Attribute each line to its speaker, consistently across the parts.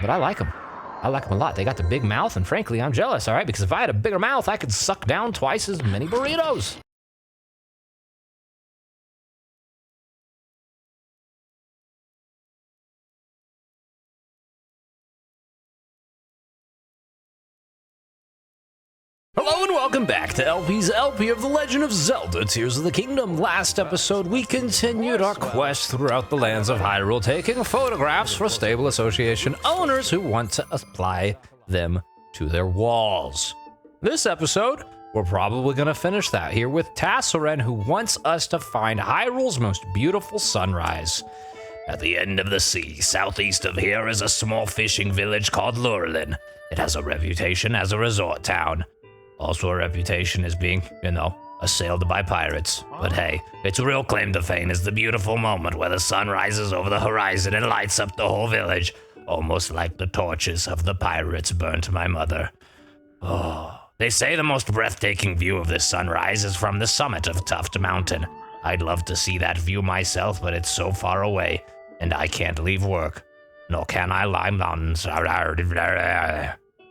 Speaker 1: but I like them. I like them a lot. They got the big mouth, and frankly, I'm jealous, all right? Because if I had a bigger mouth, I could suck down twice as many burritos. Hello and welcome back to LP's LP of The Legend of Zelda Tears of the Kingdom. Last episode, we continued our quest throughout the lands of Hyrule, taking photographs for stable association owners who want to apply them to their walls. This episode, we're probably going to finish that here with Tassaren, who wants us to find Hyrule's most beautiful sunrise. At the end of the sea, southeast of here, is a small fishing village called Lurlin. It has a reputation as a resort town. Also a reputation as being, assailed by pirates. But hey, its real claim to fame is the beautiful moment where the sun rises over the horizon and lights up the whole village, almost like the torches of the pirates burnt my mother. Oh, they say the most breathtaking view of this sunrise is from the summit of Tuft Mountain. I'd love to see that view myself, but it's so far away, and I can't leave work. Nor can I climb mountains.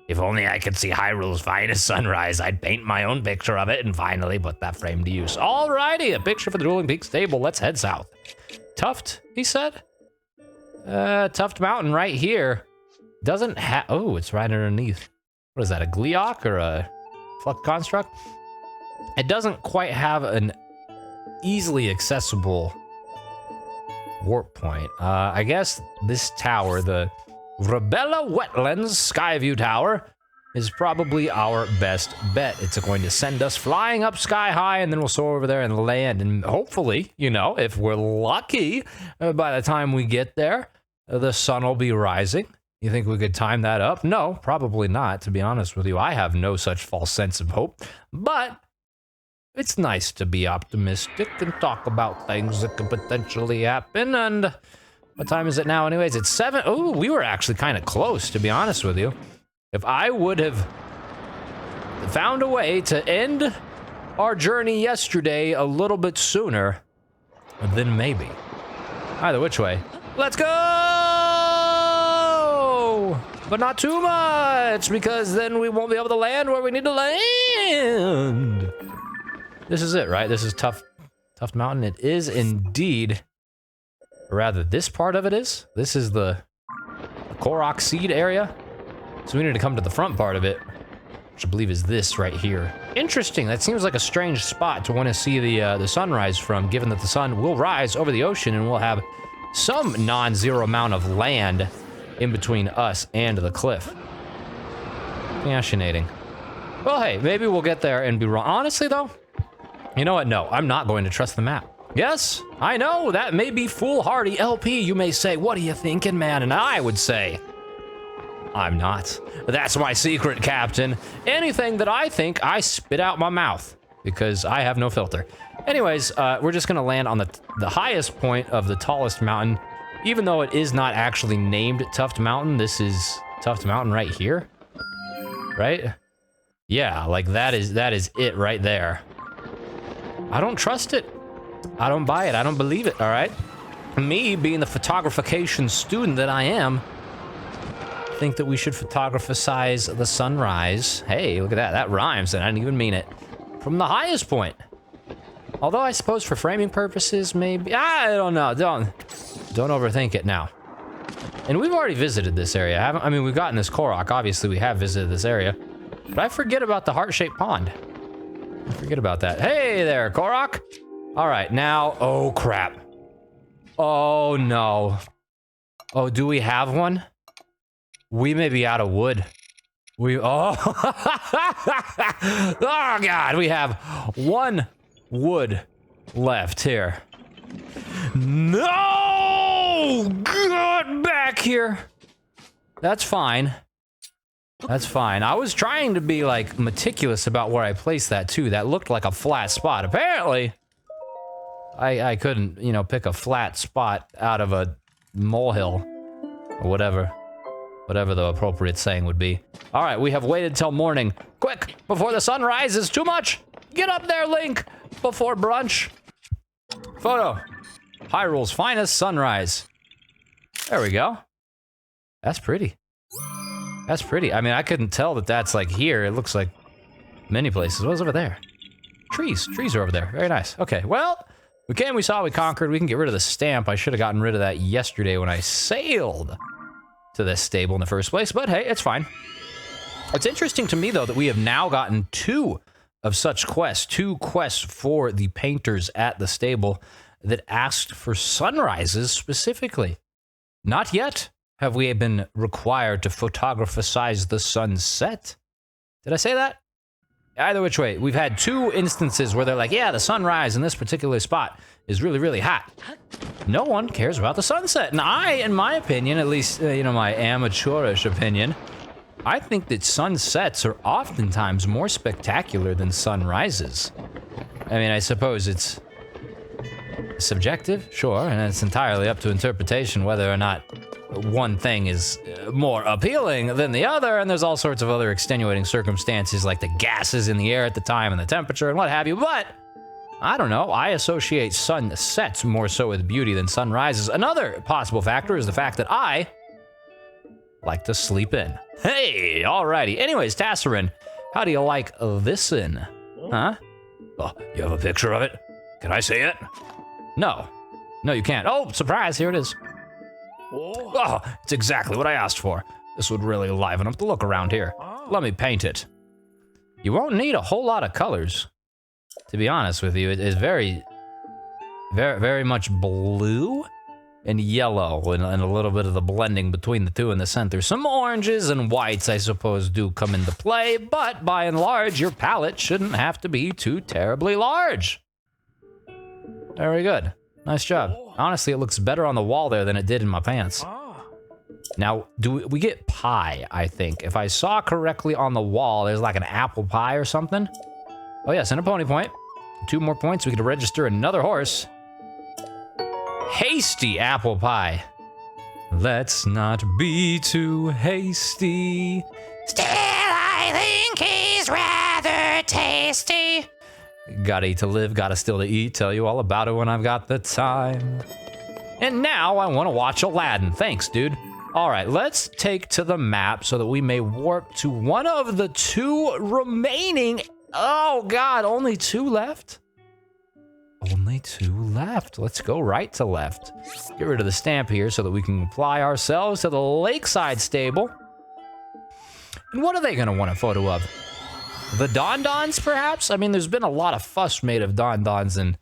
Speaker 1: If only I could see Hyrule's finest sunrise, I'd paint my own picture of it and finally put that frame to use. Alrighty, a picture for the Dueling Peaks table. Let's head south. Tuft, he said? Tuft Mountain right here. Doesn't have... Oh, it's right underneath. What is that, a Gleeok or a Flux Construct? It doesn't quite have an easily accessible warp point. I guess this tower, the Rebella Wetlands Skyview Tower, is probably our best bet. It's going to send us flying up sky high, and then we'll soar over there and land. And hopefully, if we're lucky, by the time we get there, the sun will be rising. You think we could time that up? No, probably not, to be honest with you. I have no such false sense of hope. But it's nice to be optimistic and talk about things that could potentially happen. And what time is it now anyways? It's 7. Oh, we were actually kind of close, to be honest with you. If I would have found a way to end our journey yesterday a little bit sooner, then maybe. Either which way. Let's go! But not too much, because then we won't be able to land where we need to land. This is it, right? This is Tuft Mountain. It is indeed. Or rather, this part of it is. This is the Korok Seed area. So we need to come to the front part of it, which I believe is this right here. Interesting. That seems like a strange spot to want to see the sunrise from, given that the sun will rise over the ocean and we'll have some non-zero amount of land in between us and the cliff. Fascinating. Well, hey, maybe we'll get there and be wrong. Honestly, though, you know what? No, I'm not going to trust the map. Yes, I know, that may be foolhardy. LP, you may say, what are you thinking, man? And I would say, I'm not. That's my secret, Captain. Anything that I think, I spit out my mouth, because I have no filter. Anyways, we're just gonna land on the highest point of the tallest mountain, even though it is not actually named Tuft Mountain. This is Tuft Mountain right here, right? Yeah, like that is it right there. I don't trust it. I don't buy it. I don't believe it, all right? Me, being the photographication student that I am, think that we should photographize the sunrise. Hey, look at that. That rhymes, and I didn't even mean it. From the highest point. Although I suppose for framing purposes, maybe... I don't know. Don't overthink it now. And we've already visited this area, haven't... I mean, we've gotten this Korok. Obviously, we have visited this area. But I forget about the heart-shaped pond. I forget about that. Hey there, Korok! All right, now, oh crap. Oh no. Oh, do we have one? We may be out of wood. Oh. Oh God, we have one wood left here. No! Get back here. That's fine. That's fine. I was trying to be like meticulous about where I placed that too. That looked like a flat spot. Apparently, I couldn't, pick a flat spot out of a molehill or whatever the appropriate saying would be. All right, we have waited till morning. Quick, before the sun rises too much. Get up there, Link, before brunch. Photo. Hyrule's finest sunrise. There we go. That's pretty. That's pretty. I mean, I couldn't tell that that's like here. It looks like many places. What's over there? Trees. Trees are over there. Very nice. Okay, well, we came, we saw, we conquered. We can get rid of the stamp. I should have gotten rid of that yesterday when I sailed to this stable in the first place, but hey, it's fine. It's interesting to me, though, that we have now gotten 2 of such quests, 2 quests for the painters at the stable that asked for sunrises specifically. Not yet have we been required to photographicize the sunset. Did I say that? Either which way, we've had 2 instances where they're like, yeah, the sunrise in this particular spot is really, really hot. No one cares about the sunset. And I, in my opinion, at least, you know, my amateurish opinion, I think that sunsets are oftentimes more spectacular than sunrises. I mean, I suppose it's subjective, sure, and it's entirely up to interpretation whether or not one thing is more appealing than the other, and there's all sorts of other extenuating circumstances like the gases in the air at the time and the temperature and what have you, but I don't know, I associate sunsets more so with beauty than sunrises. Another possible factor is the fact that I like to sleep in. Hey, alrighty. Anyways, Tassarin, how do you like this in? Huh? Oh, you have a picture of it? Can I see it? No. No, you can't. Oh, surprise, here it is. Oh, it's exactly what I asked for. This would really liven up the look around here. Let me paint it. You won't need a whole lot of colors, to be honest with you. It is very much blue and yellow, and a little bit of the blending between the two in the center. Some oranges and whites, I suppose, do come into play, but by and large, your palette shouldn't have to be too terribly large. Very good. Nice job. Honestly, it looks better on the wall there than it did in my pants. Now, we get pie, I think. If I saw correctly on the wall, there's like an apple pie or something. Oh yes, and a pony point. 2 more points, we could register another horse. Hasty apple pie. Let's not be too hasty. Still, I think he's rather tasty. Gotta eat to live, gotta still to eat. Tell you all about it when I've got the time. And now I want to watch Aladdin. Thanks, dude. All right, let's take to the map so that we may warp to one of the 2 remaining. Oh, God, only 2 left? Only 2 left. Let's go right to left. Get rid of the stamp here so that we can apply ourselves to the lakeside stable. And what are they going to want a photo of? The Don-Dons, perhaps? I mean, there's been a lot of fuss made of Don-Dons in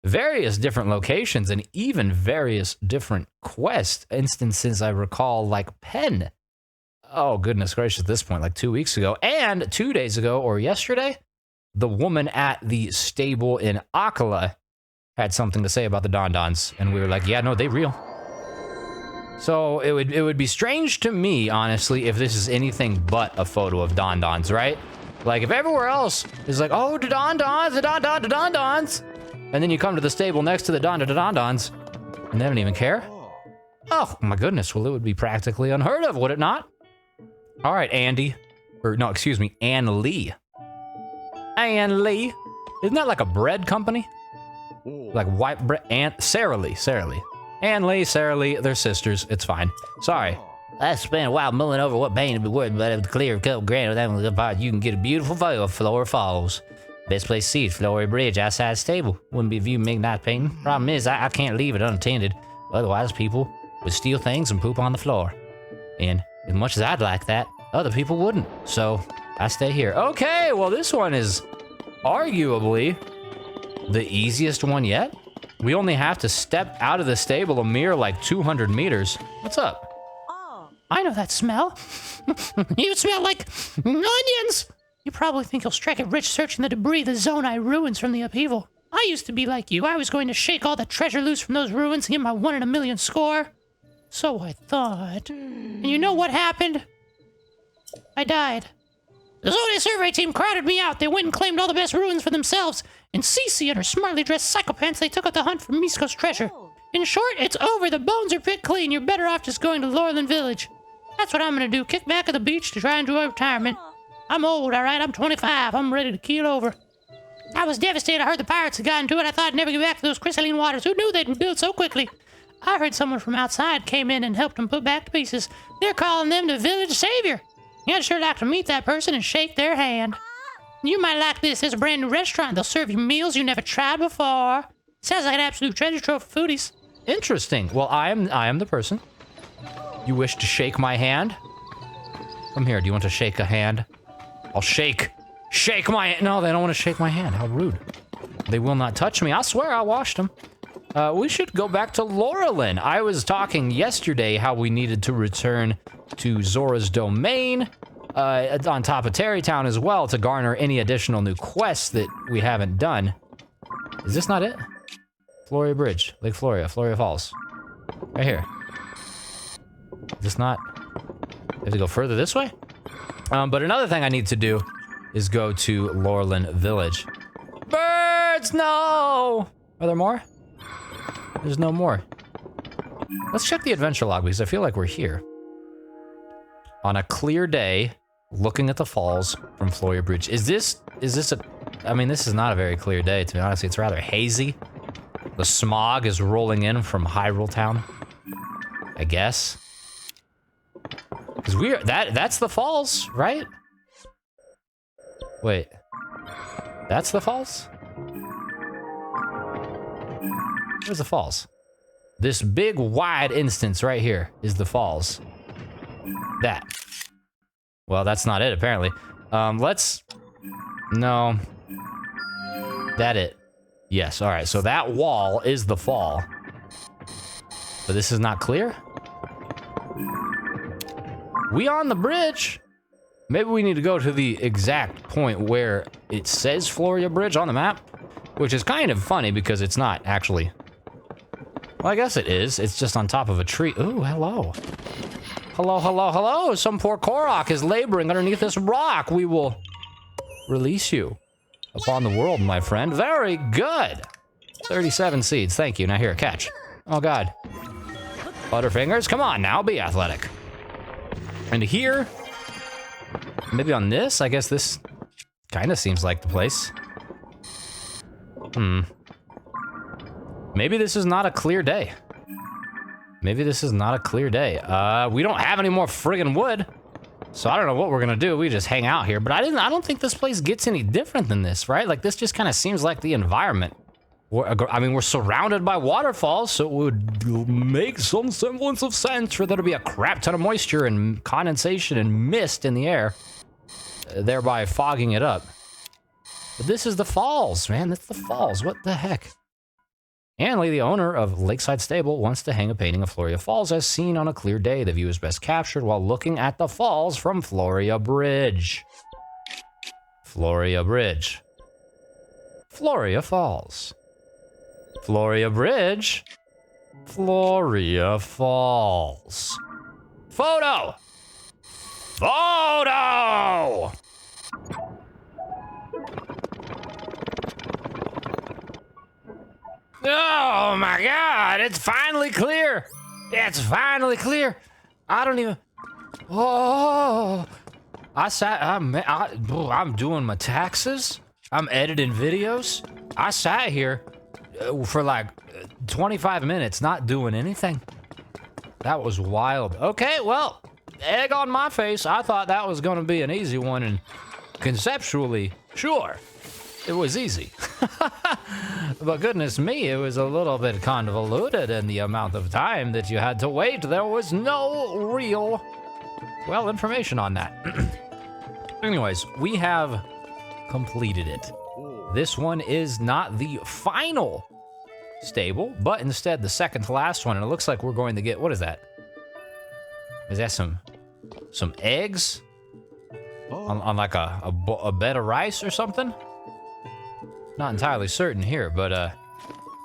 Speaker 1: various different locations and even various different quest instances. I recall, like Penn. Oh, goodness gracious, at this point, like 2 weeks ago. And 2 days ago, or yesterday, the woman at the stable in Akala had something to say about the Don-Dons. And we were like, yeah, no, they real. So it would be strange to me, honestly, if this is anything but a photo of Don-Dons, right? Like, if everywhere else is like, oh, the Don-Dons, the Don-Dons, and then you come to the stable next to the Don-Dons, and they don't even care? Oh, my goodness, well, it would be practically unheard of, would it not? All right, Andy. Or, no, excuse me, Ann Lee. Ann Lee. Isn't that like a bread company? Like white bread? Sarah Lee. Ann Lee, Sarah Lee, they're sisters. It's fine. Sorry. I spent a while mulling over what paint to be worth, but it was clear cut granite. That was the part you can get a beautiful photo of Floria Falls. Best place to see it, Floria Bridge outside the stable. Wouldn't be a view midnight painting. Problem is, I can't leave it unattended. Otherwise, people would steal things and poop on the floor. And as much as I'd like that, other people wouldn't. So I stay here. Okay, well, this one is arguably the easiest one yet. We only have to step out of the stable a mere like 200 meters. What's up? I know that smell. You smell like onions. You probably think you'll strike it rich searching the debris the Zonai ruins from the upheaval. I used to be like you. I was going to shake all the treasure loose from those ruins and get my 1 in a million score. So I thought. And you know what happened? I died. The Zonai survey team crowded me out. They went and claimed all the best ruins for themselves. And Cece and her smartly dressed psychopaths, they took up the hunt for Misko's treasure. In short, it's over. The bones are picked clean. You're better off just going to Lorland Village. That's what I'm gonna do. Kick back at the beach to try and enjoy retirement. I'm old, all right? I'm 25. I'm ready to keel over. I was devastated. I heard the pirates had gotten to it. I thought I'd never get back to those crystalline waters. Who knew they'd rebuild so quickly?
Speaker 2: I heard someone from outside came in and helped them put back the pieces. They're calling them the village savior. I'd sure like to meet that person and shake their hand. You might like this. There's a brand new restaurant. They'll serve you meals you never tried before. Sounds like an absolute treasure trove for foodies.
Speaker 1: Interesting. Well, I am the person. You wish to shake my hand? Come here. Do you want to shake a hand? I'll shake. Shake my hand. No, they don't want to shake my hand. How rude. They will not touch me. I swear I washed them. We should go back to Laurelin. I was talking yesterday how we needed to return to Zora's Domain on top of Terrytown as well to garner any additional new quests that we haven't done. Is this not it? Floria Bridge, Lake Floria, Floria Falls. Right here. Is this not? I have to go further this way? But another thing I need to do is go to Laurelin Village. Birds, no! Are there more? There's no more. Let's check the adventure log because I feel like we're here. On a clear day, looking at the falls from Floria Bridge. Is this a... I mean, this is not a very clear day, to be honest. It's rather hazy. The smog is rolling in from Hyrule Town. I guess. Because that's the falls, right? Wait. That's the falls? Where's the falls? This big wide instance right here is the falls. That. Well, that's not it, apparently. No. That it. Yes, alright, so that wall is the fall. But this is not clear? We on the bridge? Maybe we need to go to the exact point where it says Floria Bridge on the map. Which is kind of funny because it's not actually. Well, I guess it is. It's just on top of a tree. Ooh, hello. Hello, hello, hello. Some poor Korok is laboring underneath this rock. We will release you upon the world, my friend. Very good. 37 seeds. Thank you. Now here, catch. Oh, God. Butterfingers, come on now. Be athletic. And here, maybe on this, I guess this kind of seems like the place. Maybe this is not a clear day. Maybe this is not a clear day. We don't have any more friggin' wood. So I don't know what we're gonna do. We just hang out here. But I don't think this place gets any different than this, right? Like, this just kind of seems like the environment. I mean, we're surrounded by waterfalls, so it would make some semblance of sense for there to be a crap ton of moisture and condensation and mist in the air, thereby fogging it up. But this is the falls, man. That's the falls. What the heck? Anley, the owner of Lakeside Stable, wants to hang a painting of Floria Falls as seen on a clear day. The view is best captured while looking at the falls from Floria Bridge. Floria Bridge. Floria Falls. Floria Bridge. Floria Falls. Photo! Photo! Oh my God, it's finally clear. It's finally clear. I don't even, I'm doing my taxes. I'm editing videos. I sat here for like 25 minutes not doing anything. That was wild. Okay, well, egg on my face. I thought that was gonna be an easy one, and conceptually, sure, it was easy. But goodness me, it was a little bit convoluted in the amount of time that you had to wait. There was no real, well, information on that. Anyways, we have completed it. This one is not the final stable, but instead the second to last one. And it looks like we're going to get, what is that? Is that some eggs? On like a bed of rice or something? Not entirely certain here, but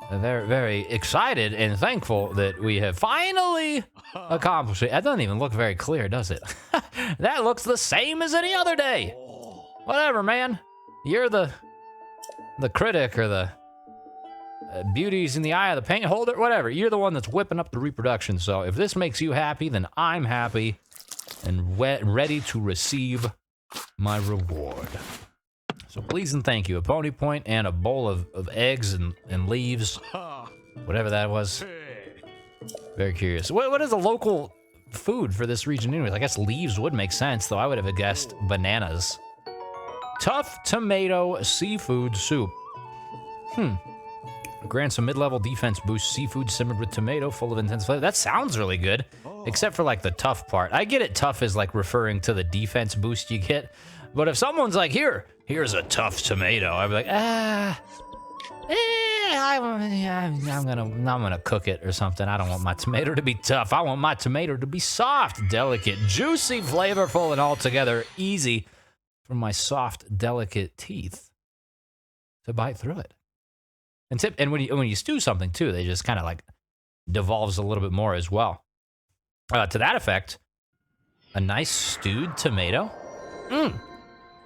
Speaker 1: very, very excited and thankful that we have finally accomplished it. That doesn't even look very clear, does it? That looks the same as any other day. Whatever, man. You're the critic or the beauty's in the eye of the paint holder, whatever. You're the one that's whipping up the reproduction. So if this makes you happy, then I'm happy and ready to receive my reward. So please and thank you. A pony point and a bowl of eggs and leaves. Whatever that was. Very curious. What is a local food for this region anyways? I guess leaves would make sense, though I would have guessed bananas. Tough tomato seafood soup. Grants a mid-level defense boost, seafood simmered with tomato, full of intense flavor. That sounds really good, except for like the tough part. I get it, tough is like referring to the defense boost you get, but if someone's like, here's a tough tomato, I'd be like, I'm gonna cook it or something. I don't want my tomato to be tough. I want my tomato to be soft, delicate, juicy, flavorful, and altogether easy for my soft, delicate teeth to bite through it. And when you stew something too, they just kind of like devolves a little bit more as well. To that effect, a nice stewed tomato.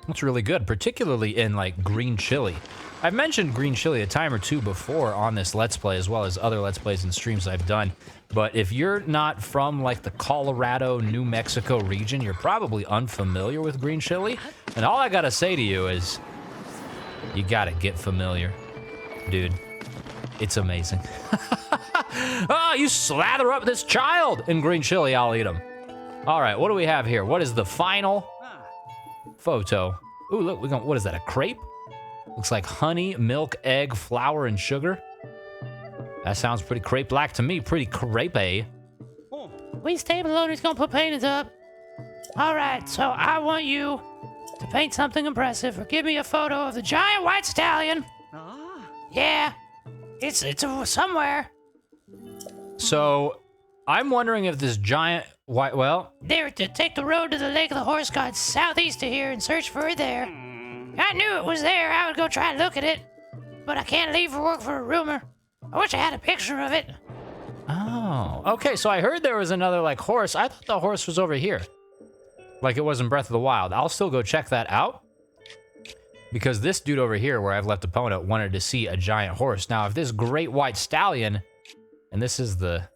Speaker 1: That's really good, particularly in like green chili. I've mentioned green chili a time or two before on this Let's Play, as well as other Let's Plays and streams I've done. But if you're not from like the Colorado, New Mexico region, you're probably unfamiliar with green chili. And all I gotta say to you is, you gotta get familiar. Dude, it's amazing. Oh, you slather up this child in green chili, I'll eat him. All right, what do we have here? What is the final photo? Ooh, look, what is that, a crepe? Looks like honey, milk, egg, flour, and sugar. That sounds pretty crepe-like to me, pretty crepe-y.
Speaker 2: We stable owners gonna put paintings up. All right, so I want you to paint something impressive or give me a photo of the giant white stallion. Yeah, it's somewhere.
Speaker 1: So, I'm wondering if this giant white,
Speaker 2: There, to take the road to the Lake of the Horse God southeast of here and search for it there. I knew it was there. I would go try and look at it, but I can't leave for work for a rumor. I wish I had a picture of it.
Speaker 1: Oh, okay, so I heard there was another, like, horse. I thought the horse was over here. Like it was in Breath of the Wild. I'll still go check that out. Because this dude over here, where I've left opponent, wanted to see a giant horse. Now, if this great white stallion, and this is the,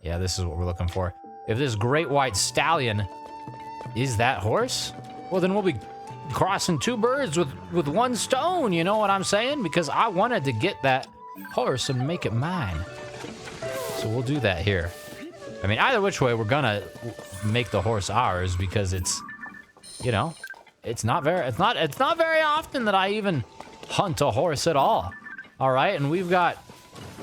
Speaker 1: yeah, this is what we're looking for. If this great white stallion is that horse, well, then we'll be crossing two birds with one stone, you know what I'm saying? Because I wanted to get that horse and make it mine. So we'll do that here. I mean, either which way, we're gonna make the horse ours because it's, you know, it's not very often that I even hunt a horse at all. All right, and we've got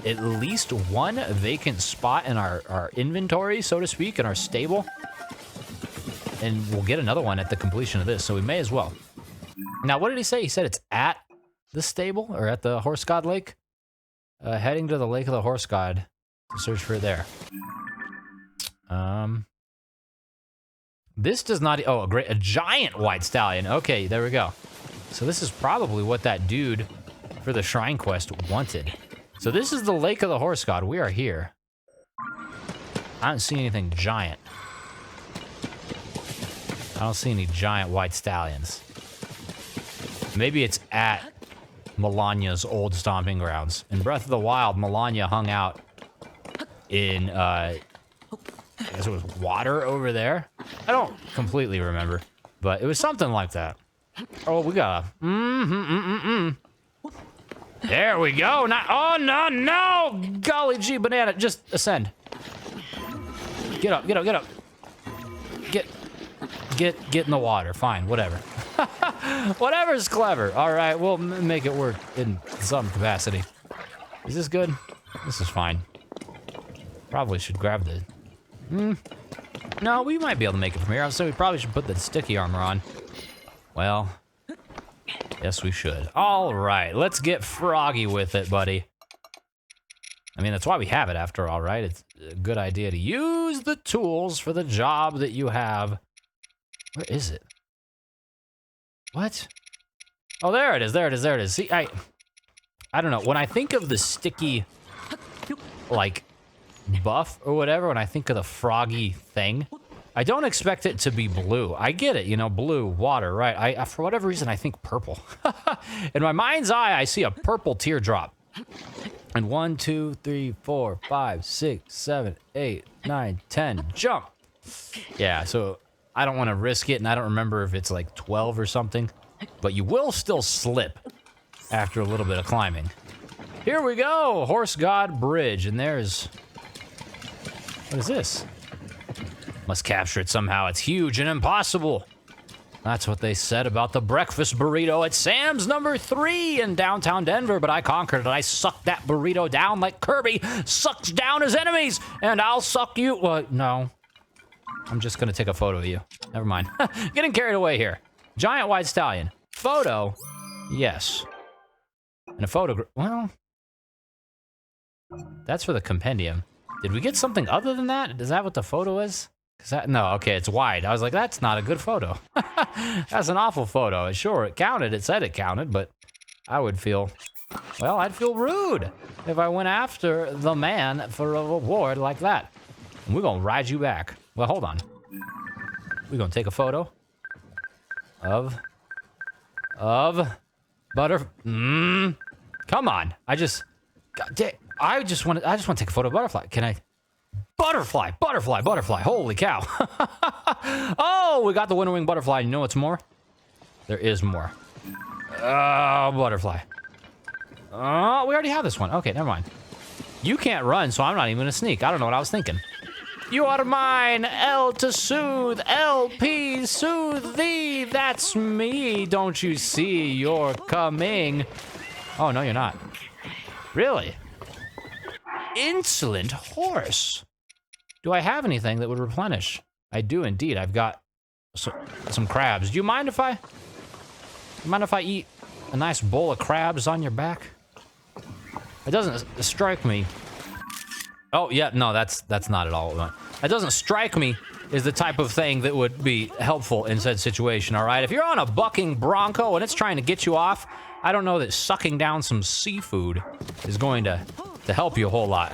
Speaker 1: at least one vacant spot in our inventory, so to speak, in our stable. And we'll get another one at the completion of this, so we may as well. Now, what did he say? He said it's at the stable, or at the Horse God Lake? Heading to the Lake of the Horse God to search for it there. This does not, oh, a giant white stallion. Okay, there we go. So this is probably what that dude for the Shrine Quest wanted. So this is the Lake of the Horse God. We are here. I don't see anything giant. I don't see any giant white stallions. Maybe it's at Melania's old stomping grounds. In Breath of the Wild, Melania hung out in, I guess it was water over there. I don't completely remember, but it was something like that. Oh, we got a, There we go. Not, oh, no. Golly gee, banana, just ascend. Get up. Get in the water. Fine, whatever. Whatever's clever. All right, we'll make it work in some capacity. Is this good? This is fine. Probably should grab the... No, we might be able to make it from here. So we probably should put the sticky armor on. Well, yes, we should. All right, let's get froggy with it, buddy. I mean, that's why we have it after all, right? It's a good idea to use the tools for the job that you have. Where is it? What? Oh, there it is. See, I don't know. When I think of the sticky, like, buff or whatever, when I think of the froggy thing, I don't expect it to be blue. I get it, you know, blue, water, right? I for whatever reason, I think purple. In my mind's eye, I see a purple teardrop. And 1, 2, 3, 4, 5, 6, 7, 8, 9, 10, jump. Yeah, so I don't want to risk it, and I don't remember if it's like 12 or something, but you will still slip after a little bit of climbing. Here we go, Horse God Bridge, and there's What is this? Must capture it somehow. It's huge and impossible. That's what they said about the breakfast burrito at Sam's number 3 in downtown Denver, but I conquered it. I sucked that burrito down like Kirby sucks down his enemies, and I'll suck you. Well, no. I'm just gonna take a photo of you. Never mind. Getting carried away here. Giant white stallion. Photo? Yes. And a photo, well, that's for the compendium. Did we get something other than that? Is that what the photo is? No, okay, it's wide. I was like, that's not a good photo. That's an awful photo. Sure, it counted. It said it counted, but I would feel, well, I'd feel rude if I went after the man for a reward like that. And we're gonna ride you back. Well, hold on. We're gonna take a photo of come on. I just want to take a photo of butterfly. Can I? Butterfly. Holy cow. Oh, we got the winter wing butterfly. You know what's more? There is more. Butterfly. Oh, we already have this one. Okay, never mind. You can't run, so I'm not even gonna sneak. I don't know what I was thinking. You are mine, L to soothe, LP, soothe thee. That's me. Don't you see you're coming? Oh, no, you're not. Really? Insolent horse. Do I have anything that would replenish? I do indeed. I've got some crabs. Do you mind if I eat a nice bowl of crabs on your back? It doesn't strike me. Oh, yeah, no, that's not at all. That doesn't strike me as the type of thing that would be helpful in said situation, all right? If you're on a bucking bronco and it's trying to get you off, I don't know that sucking down some seafood is going to help you a whole lot.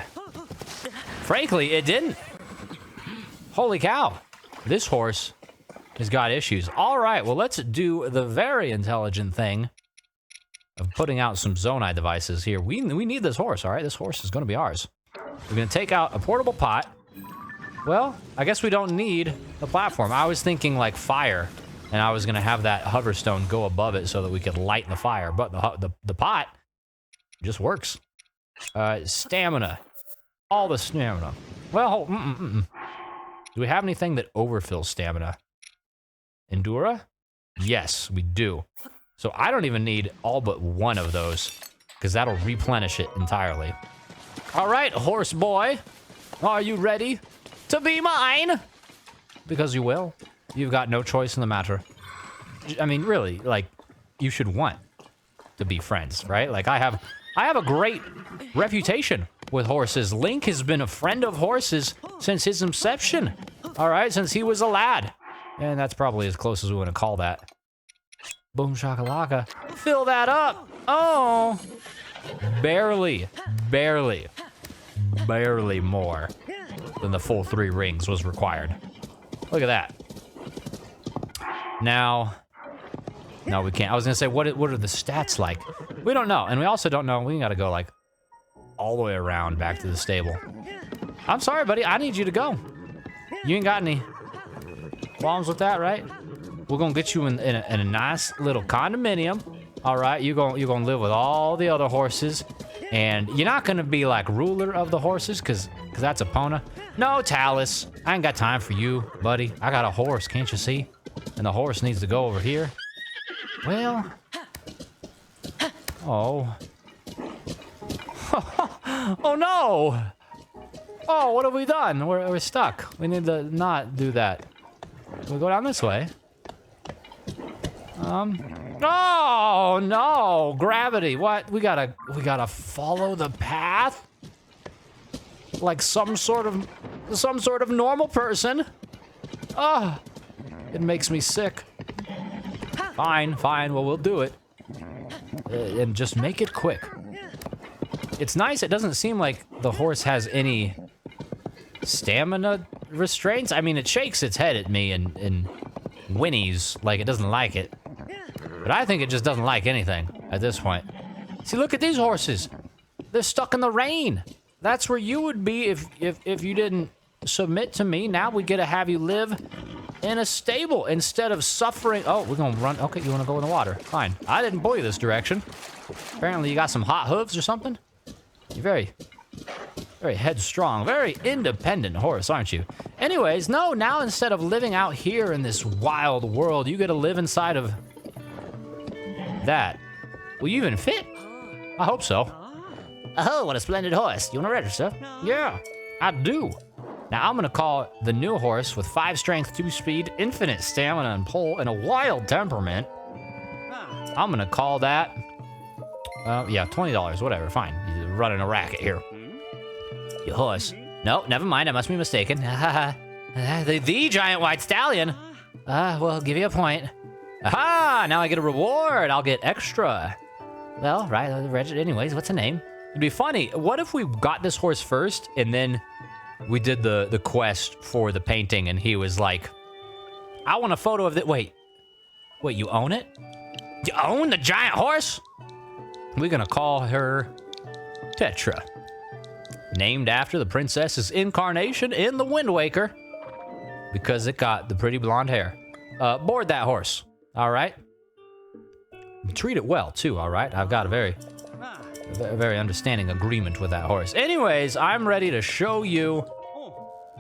Speaker 1: Frankly, it didn't. Holy cow. This horse has got issues. All right, well, let's do the very intelligent thing of putting out some Zonai devices here. We need this horse, all right? This horse is going to be ours. We're going to take out a portable pot. Well, I guess we don't need the platform. I was thinking like fire, and I was going to have that hover stone go above it so that we could light the fire, but the pot just works. Stamina. All the stamina. Well, do we have anything that overfills stamina? Endura? Yes, we do. So I don't even need all but one of those, because that'll replenish it entirely. All right, horse boy, are you ready to be mine? Because you will. You've got no choice in the matter. I mean, really, like, you should want to be friends, right? Like, I have a great reputation with horses. Link has been a friend of horses since his inception. All right, since he was a lad. And that's probably as close as we want to call that. Boom shakalaka. Fill that up. Oh. Barely more than the full 3 rings was required. Look at that. Now, no, we can't. I was gonna say, what are the stats like? We don't know, and we also don't know. We gotta go like all the way around back to the stable. I'm sorry, buddy. I need you to go. You ain't got any problems with that, right? We're gonna get you in a nice little condominium. All right, you're gonna live with all the other horses, and you're not gonna be like ruler of the horses, cause that's Epona. No, Talus, I ain't got time for you, buddy. I got a horse, can't you see? And the horse needs to go over here. Well, oh, oh no! Oh, what have we done? We're stuck. We need to not do that. We go down this way. Oh no, gravity. What? We gotta follow the path? Like some sort of normal person. Oh, it makes me sick. Fine, well, we'll do it. And just make it quick. It's nice, it doesn't seem like the horse has any stamina restraints. I mean, it shakes its head at me and whinnies like it doesn't like it. But I think it just doesn't like anything at this point. See, look at these horses. They're stuck in the rain. That's where you would be if you didn't submit to me. Now we get to have you live in a stable instead of suffering. Oh, we're gonna run. Okay, you wanna go in the water? Fine. I didn't pull you this direction. Apparently you got some hot hooves or something. You're very Very headstrong, very independent horse, aren't you? Anyways, no, now instead of living out here in this wild world, you get to live inside of that. Will you even fit? I hope so. Oh, what a splendid horse. You want to register? Yeah, I do. Now, I'm going to call the new horse with 5 strength, 2 speed, infinite stamina and pull, and a wild temperament. I'm going to call that, yeah, $20, whatever, fine. You're running a racket here. Your horse. No, never mind, I must be mistaken. the giant white stallion. Well, I'll give you a point. Aha, now I get a reward. I'll get extra. Well, right, anyways, what's the name? It'd be funny. What if we got this horse first, and then we did the quest for the painting, and he was like, I want a photo of that. Wait, you own it? You own the giant horse? We're gonna call her Tetra. Named after the princess's incarnation in the Wind Waker, because it got the pretty blonde hair. Board that horse, all right? Treat it well, too, all right? I've got a very understanding agreement with that horse. Anyways, I'm ready to show you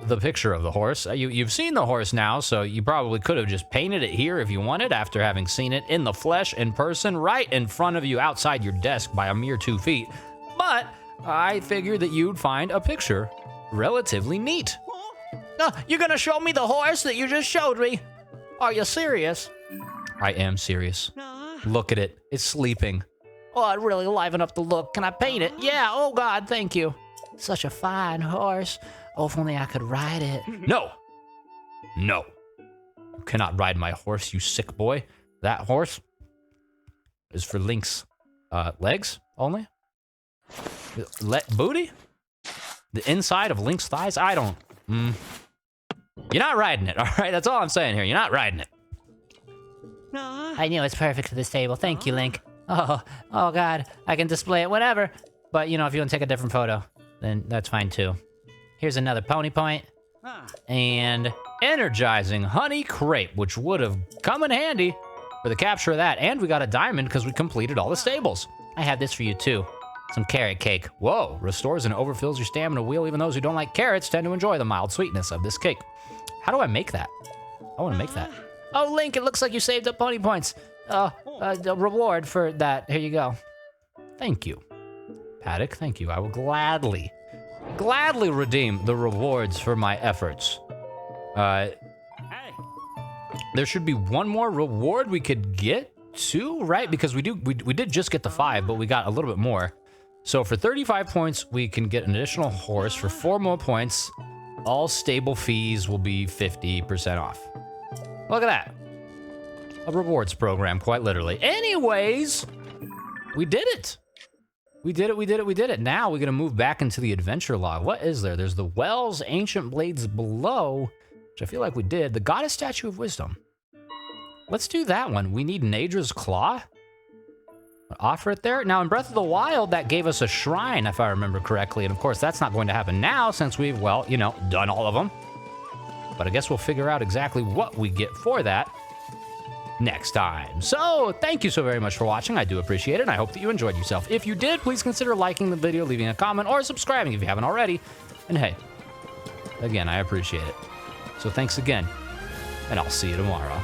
Speaker 1: the picture of the horse. You've seen the horse now, so you probably could have just painted it here if you wanted after having seen it in the flesh, in person, right in front of you outside your desk by a mere 2 feet. But I figured that you'd find a picture relatively neat. You're gonna show me the horse that you just showed me? Are you serious? I am serious. Look at it. It's sleeping. Oh, I'd really liven up the look. Can I paint it? Yeah, oh God, thank you. Such a fine horse. Oh, if only I could ride it. No. No. You cannot ride my horse, you sick boy. That horse is for Link's legs only. Booty? The inside of Link's thighs? I don't. You're not riding it, all right? That's all I'm saying here. You're not riding it. I knew it's perfect for this table. Thank you, Link. Oh God. I can display it whenever. But, you know, if you want to take a different photo, then that's fine, too. Here's another pony point. And energizing honey crepe, which would have come in handy for the capture of that. And we got a diamond because we completed all the stables. I have this for you, too. Some carrot cake. Whoa, restores and overfills your stamina wheel. Even those who don't like carrots tend to enjoy the mild sweetness of this cake. How do I make that? I want to make that. Oh, Link, it looks like you saved up pony points. The reward for that. Here you go. Thank you. Paddock, thank you. I will gladly redeem the rewards for my efforts. There should be one more reward we could get too, right? Because we did just get the 5, but we got a little bit more. So for 35 points, we can get an additional horse. For 4 more points, all stable fees will be 50% off. Look at that. A rewards program, quite literally. Anyways, we did it. We did it. Now we're gonna move back into the adventure log. What is there? There's the Wells Ancient Blades Below, which I feel like we did. The Goddess Statue of Wisdom. Let's do that one. We need Nadra's Claw. Offer it there. Now, in Breath of the Wild, that gave us a shrine, if I remember correctly. And of course, that's not going to happen now since we've, well, you know, done all of them. But I guess we'll figure out exactly what we get for that next time. So, thank you so very much for watching. I do appreciate it, and I hope that you enjoyed yourself. If you did, please consider liking the video, leaving a comment, or subscribing if you haven't already. And hey, again, I appreciate it. So thanks again, and I'll see you tomorrow.